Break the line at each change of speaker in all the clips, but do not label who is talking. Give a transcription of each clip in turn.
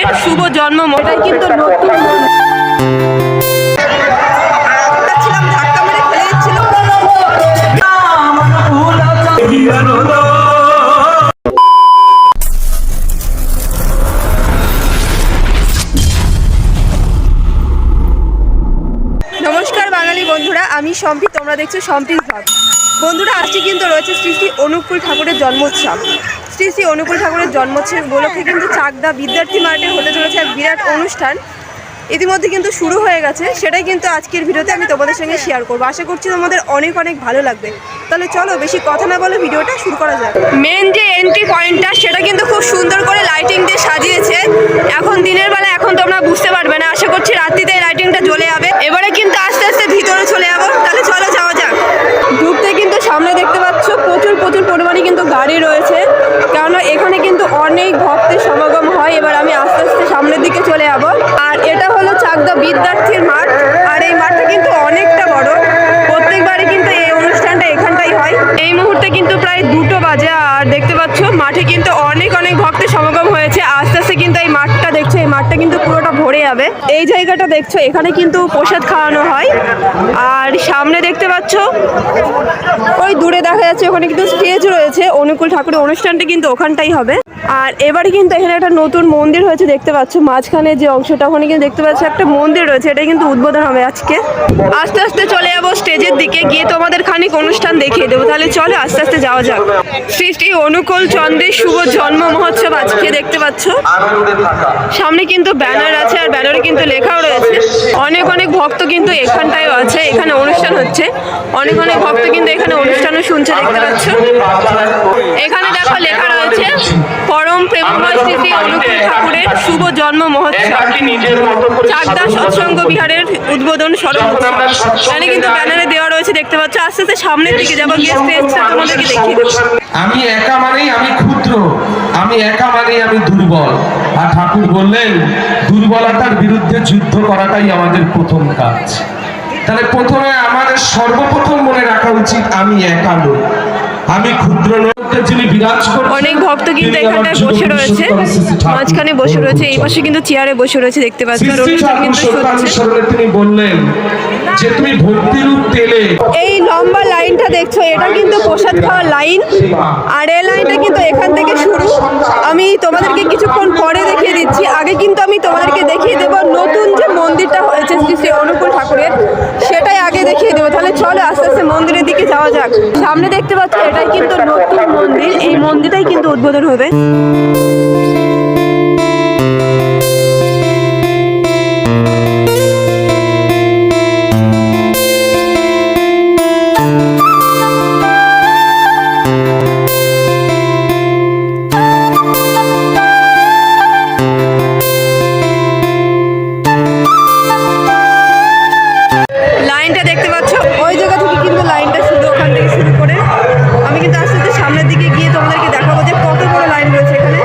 ঠাকুরের শুভ জন্ম, এটাই কিন্তু নতুন ধাক্কা মেরে ফেলে দিচ্ছিল। নমস্কার বাঙালি বন্ধুরা, আমি সম্পি, তোমরা দেখছো সম্পিস ভাব। বন্ধুরা, আজকে কিন্তু রয়েছে শ্রী শ্রী অনুকূল ঠাকুরের জন্মোৎসব। শ্রী শ্রী অনুকূল ঠাকুরের জন্মোৎসব উপলক্ষে কিন্তু চাকদা বিদ্যার্থী মাঠে হতে চলেছে এক বিরাট অনুষ্ঠান। ইতিমধ্যে কিন্তু শুরু হয়ে গেছে, সেটাই কিন্তু আজকের ভিডিওতে আমি তোমাদের সঙ্গে শেয়ার করবো। আশা করছি তোমাদের অনেক অনেক ভালো লাগবে। তাহলে চলো বেশি কথা না বলে ভিডিওটা শুরু করা যাক। মেন যে এন্ট্রি পয়েন্টটা সেটা কিন্তু খুব সুন্দর করে লাইটিং দিয়ে সাজিয়েছে। এখন দিনের বেলা এখন তোমরা বুঝতে পারবে না, আশা করছি রাত্রিতে এই লাইটিংটা জ্বলে যাবে। এবারে কিন্তু আস্তে আস্তে ভিতরে চলে যাবো। তাহলে চলো যাওয়া যাক। ঢুকতে কিন্তু সামনে দেখতে পাচ্ছ প্রচুর পরিমাণে কিন্তু গাড়ি রয়েছে, কেননা এখানে কিন্তু অনেক ভক্তের সমাগম হয়। এবার আমি আস্তে আস্তে সামনের দিকে চলে যাবো। আর এটা হলো চাকদা বিদ্যার্থীর মাঠ, আর এই মাঠটা কিন্তু অনেকটা বড়। প্রত্যেকবারই কিন্তু এই অনুষ্ঠানটা এখানটাই হয়। এই মুহূর্তে কিন্তু প্রায় 2টো বাজে, আর দেখতে পাচ্ছ মাঠে কিন্তু অনেক ভক্তের সমাগম হয়েছে। আস্তে আস্তে কিন্তু এই মাঠটা দেখছো, এই মাঠটা কিন্তু পুরোটা ভরে যাবে। এই জায়গাটা দেখছো, এখানে কিন্তু প্রসাদ খাওয়ানো হয়। আর সামনে দেখতে পাচ্ছ ওই দূরে দেখা যাচ্ছে ওখানে কিন্তু স্টেজ রয়েছে। অনুকূল ঠাকুরের অনুষ্ঠানটা কিন্তু ওখানটাই হবে। আর এবারে কিন্তু এখানে একটা নতুন মন্দির হয়েছে, দেখতে পাচ্ছ মাঝখানে যে অংশটা, ওখানে কিন্তু দেখতে পাচ্ছ একটা মন্দির রয়েছে। এটা কিন্তু উদ্বোধন হবে আজকে। আস্তে আস্তে চলে যাবো স্টেজের দিকে, গিয়ে তোমাদের খানিক অনুষ্ঠান দেখিয়ে দেবো। তাহলে চলো আস্তে আস্তে যাওয়া যাক। শ্রী শ্রী অনুকূল চন্দ্রের শুভ জন্ম মহোৎসব আজকে দেখতে পাচ্ছ। সামনে কিন্তু ব্যানার আছে, আর ব্যানারে কিন্তু লেখাও রয়েছে। অনেক ভক্ত কিন্তু এখানটায়ও আছে, এখানে অনুষ্ঠান হচ্ছে। অনেক ভক্ত কিন্তু এখানে অনুষ্ঠানও শুনছে, দেখতে পাচ্ছ। এখানে দেখো লেখা রয়েছে পরম প্রেমময় শ্রী শ্রী অনুকূল ঠাকুরের শুভ জন্ম মহোৎসব, চাকদা সৎসঙ্গ বিহারের উদ্বোধন স্মরণ উৎসব। এখানে কিন্তু ব্যানারে দেওয়া রয়েছে, দেখতে পাচ্ছ। আস্তে আস্তে সামনের দিকে যাবো, গিয়ে স্টেজটা তোমাদেরকে দেখিয়ে দেবো।
আমি একা মানেই আমি ক্ষুদ্র, আমি একা মানেই আমি দুর্বল। আর ঠাকুর বললেন দুর্বলতার বিরুদ্ধে যুদ্ধ করাটাই আমাদের প্রথম কাজ। তাহলে প্রথমে আমাদের সর্বপ্রথম মনে রাখা উচিত আমি একা নই, আমি ক্ষুদ্র নই। যিনি বিরাজ করেন
অনেক ভক্ত কিন্তু এখানটায় বসে রয়েছে, মাঝখানে বসে রয়েছে, এই পাশে কিন্তু চেয়ারে বসে রয়েছে, দেখতে পাচ্ছ। আর অনুষ্ঠান কিন্তু হচ্ছে।
তিনি বললেন যে তুমি ভক্তি রূপ তেলে।
এই লম্বা লাইনটা দেখছো, এটা কিন্তু প্রসাদ খাওয়ার লাইন। আর এই লাইনটা কিন্তু এখান থেকে শুরু। আমি তোমাদেরকে কিছুক্ষণ পরে দেখিয়ে দিচ্ছি। আগে কিন্তু আমি তোমাদেরকে দেখিয়ে দেবো নতুন যে মন্দিরটা হয়েছে শ্রী শ্রী অনুকূল ঠাকুরের, সেটাই আগে দেখিয়ে দেবো। তাহলে চলো আস্তে আস্তে মন্দিরের দিকে যাওয়া যাক। সামনে দেখতে পাচ্ছ এটাই কিন্তু নতুন মন্দির, এই মন্দিরটাই কিন্তু উদ্বোধন হবে। লাইনটা দেখতে পাচ্ছ, ওই জায়গা থেকে কিন্তু লাইনটা শুরু, ওখান থেকে শুরু করে আমি কিন্তু আস্তে আস্তে সামনের দিকে গিয়ে তোমাদেরকে দেখাবো যে কত বড় লাইন রয়েছে এখানে।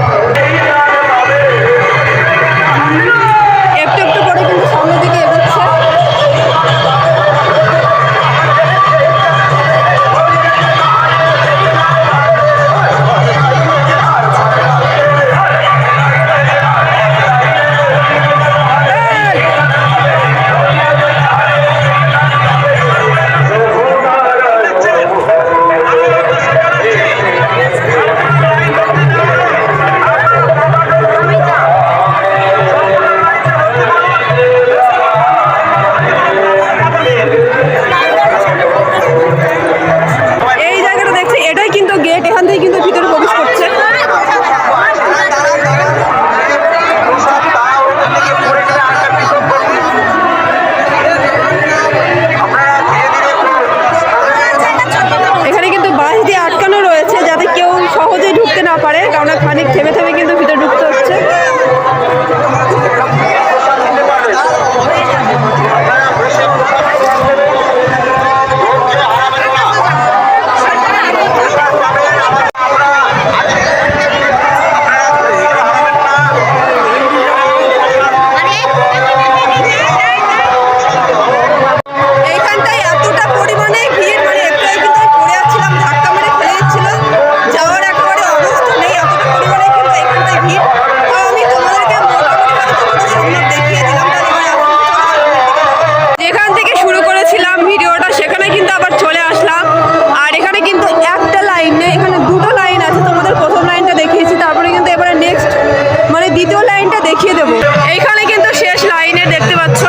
দ্বিতীয় লাইনটা দেখিয়ে দেবো। এইখানে কিন্তু শেষ লাইনে দেখতে পাচ্ছ,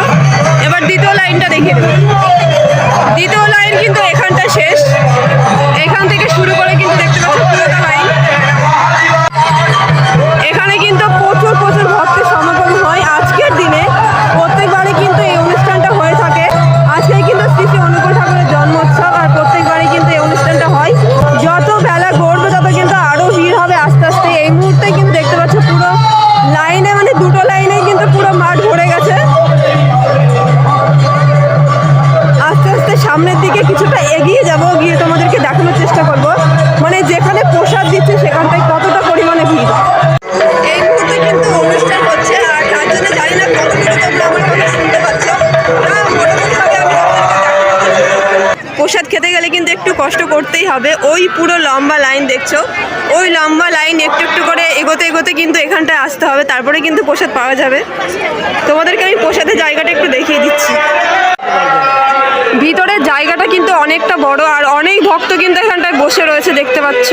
এবার দ্বিতীয় লাইনটা দেখিয়ে দেবো। দ্বিতীয় লাইন কিন্তু এখানটা শেষ, এখান থেকে শুরু করে কিন্তু দেখতে পাচ্ছ পুরোটা লাইন। এখানে কিন্তু প্রচুর প্রচুর ভক্তের সমাগম হয় আজকের দিনে। প্রত্যেকবারই কিন্তু এই অনুষ্ঠানটা হয়ে থাকে। আজকে কিন্তু শ্রী শ্রী অনুকূল ঠাকুরের জন্মোৎসব, আর প্রত্যেকবারই কিন্তু এই অনুষ্ঠানটা হয়। যত বেলা গড়বে তত কিন্তু আরও ভিড় হবে আস্তে আস্তে। এই মুহূর্তে কিন্তু দেখতে পাচ্ছ পুরো লাইনে, মানে দুটো লাইনেই কিন্তু পুরো মাঠ ভরে গেছে। আস্তে আস্তে সামনের দিকে কিছুটা এগিয়ে যাব, গিয়ে তোমাদেরকে দেখানোর চেষ্টা করব মানে যেখানে প্রসাদ দিচ্ছে সেখানটায় কতটা পরিমাণে ভিড়। এই মুহূর্তে কিন্তু অনুষ্ঠান হচ্ছে, আর তার জন্য জানি না কতটুকু তোমরা আমার কথা শুনতে পাচ্ছ। মোটামুটিভাবে আমি প্রসাদ খেতে গেলে কিন্তু একটু কষ্ট করতেই হবে। ওই পুরো লম্বা লাইন দেখছো, ওই লম্বা লাইন একটু একটু করে এগোতে এগোতে কিন্তু এখানটায় আসতে হবে, তারপরে কিন্তু প্রসাদ পাওয়া যাবে। তোমাদেরকে আমি প্রসাদের জায়গাটা একটু দেখিয়ে দিচ্ছি। ভিতরের জায়গাটা কিন্তু অনেকটা বড়, আর অনেক ভক্ত কিন্তু এখানটায় বসে রয়েছে দেখতে পাচ্ছ।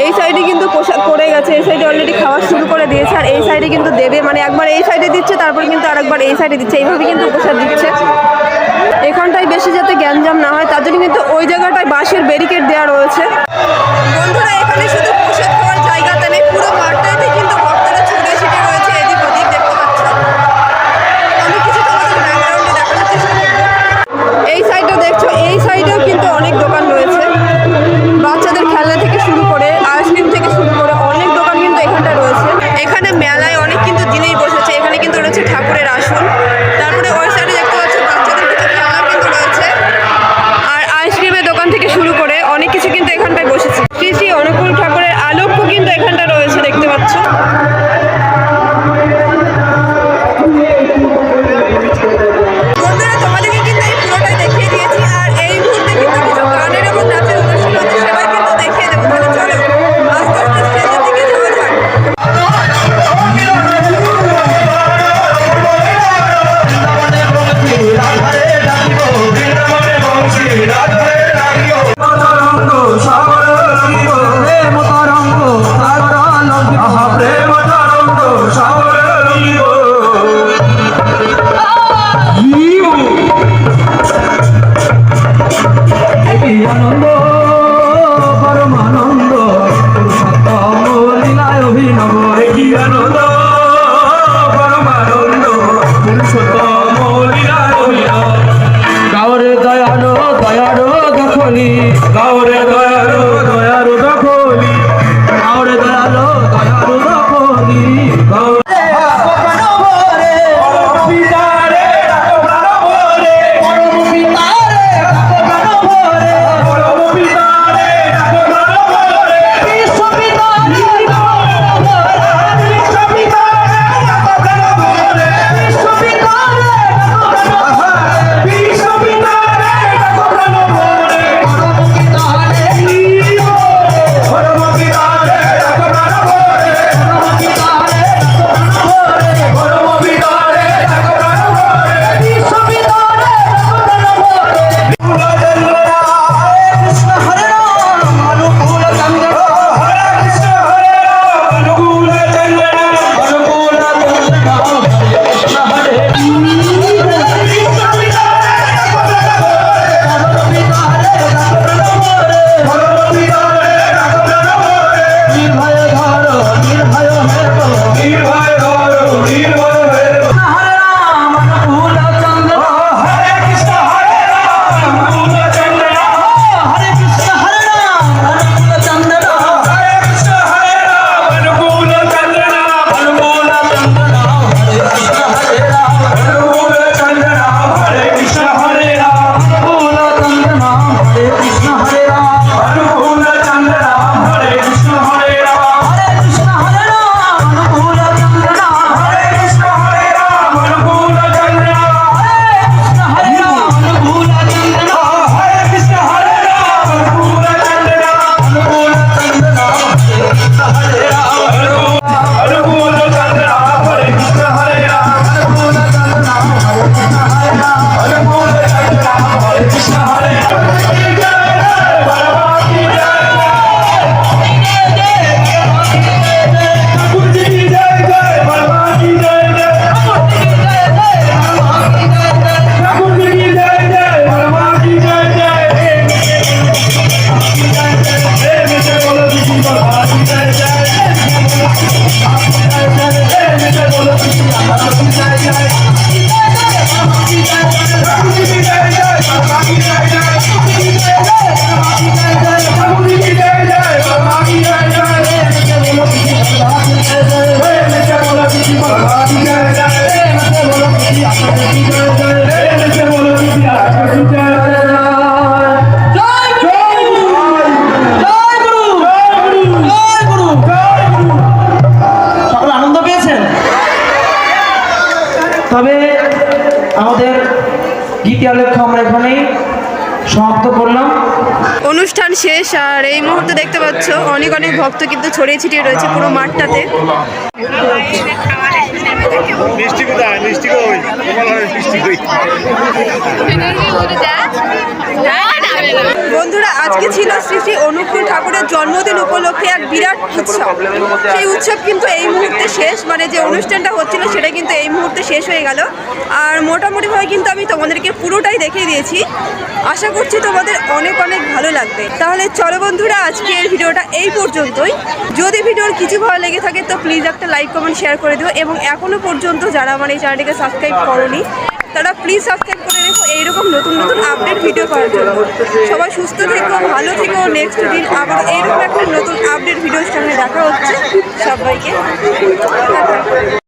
এই সাইডে কিন্তু প্রসাদ পড়ে গেছে, এই সাইডে অলরেডি খাওয়া শুরু করে দিয়েছে, আর এই সাইডে কিন্তু দেবে, মানে একবার এই সাইডে দিচ্ছে তারপরে কিন্তু আরেকবার এই সাইডে দিচ্ছে, এইভাবে কিন্তু প্রসাদ দিচ্ছে। এখানটায় বেশি যাতে গ্যাঞ্জাম না হয় তার জন্য কিন্তু ওই জায়গাটায় বাঁশের ব্যারিকেড দেওয়া রয়েছে। বন্ধুরা, এখানে শুধু প্রসাদ খাওয়ার জায়গাতে নেই, পুরো মাঠটাতে কিন্তু ভক্তরা ছুটে ছিটে রয়েছে এদিক ওদিক দেখতে পাচ্ছ। আমি কিছু তোমাদের ব্যাকগ্রাউন্ডে দেখানোর চেষ্টা করবো। এই সাইডটা দেখছো, এই সাইডেও কিন্তু অনেক দোকান রয়েছে, বাচ্চাদের খেলনা থেকে শুরু করে আইসক্রিম থেকে শুরু করে অনেক দোকান কিন্তু এখানটা রয়েছে। এখানে মেলায় অনেক কিন্তু জিনিস বসেছে, এখানে কিন্তু রয়েছে ঠাকুরের আসন, তারপরে ওই সাইডে দেখতে পাচ্ছ বাচ্চাদের কিছু খেলনা কিন্তু রয়েছে, আর আইসক্রিমের দোকান থেকে শুরু করে অনেক কিছু কিন্তু এখানটায় বসেছে। শ্রী শ্রী অনুকূল ঠাকুরের আলোক্য কিন্তু এখানটা রয়েছে দেখতে পাচ্ছ। বন্ধুরা, তোমাদেরকে কিন্তু এই পুরোটাই দেখিয়ে দিয়েছি, আর এই মুহূর্তে কিন্তু কিছু গানের এবং নাচের অনুষ্ঠান হচ্ছে, সেটাই কিন্তু দেখিয়ে দেবো। তাহলে চলো আস্তে আস্তে স্টেজের দিকে যাওয়া যাক।
আনন্দ পরম আনন্দ পুরুষোত্তম লীলায় অভিনব। কি আনন্দ পরম আনন্দ পুরুষোত্তম লীলায় অভিনব। গাওরে দয়ালো দয়ারো দখলি, গাওরে দয়ালো দয়ারো দখলি, গাওরে দয়ালো দয়ারো দখলি।
সকলে আনন্দ পেয়েছেন? তবে আমাদের দ্বিতীয় লক্ষ্য আমরা এখানেই সমাপ্ত করলাম।
অনুষ্ঠান শেষ, আর এই মুহূর্তে দেখতে পাচ্ছ অনেক অনেক ভক্ত কিন্তু ছড়িয়ে ছিটিয়ে রয়েছে পুরো মাঠটাতে।
মিষ্টি কোথায়? মিষ্টি কই? মিষ্টি কই?
বন্ধুরা, আজকে ছিল শ্রী শ্রী অনুকূল ঠাকুরের জন্মদিন উপলক্ষে এক বিরাট উৎসব। সেই উৎসব কিন্তু এই মুহূর্তে শেষ, মানে যে অনুষ্ঠানটা হচ্ছিল সেটা কিন্তু এই মুহূর্তে শেষ হয়ে গেল। আর মোটামুটিভাবে কিন্তু আমি তোমাদেরকে পুরোটাই দেখিয়ে দিয়েছি। আশা করছি তোমাদের অনেক অনেক ভালো লাগবে। তাহলে চলো বন্ধুরা, আজকের ভিডিওটা এই পর্যন্তই। যদি ভিডিওর কিছু ভালো লেগে থাকে তো প্লিজ একটা লাইক কমেন্ট শেয়ার করে দিও, এবং এখনও পর্যন্ত যারা আমার এই চ্যানেলটিকে সাবস্ক্রাইব করোনি তারা প্লিজ সাবস্ক্রাইব করে রেখো এইরকম নতুন নতুন আপডেট ভিডিও করার জন্য। সবাই সুস্থ থেকো, ভালো থেকো। নেক্সট দিন আবার এইরকম একটা নতুন আপডেট ভিডিওর সামনে দেখা হচ্ছে। সবাইকে টাটা।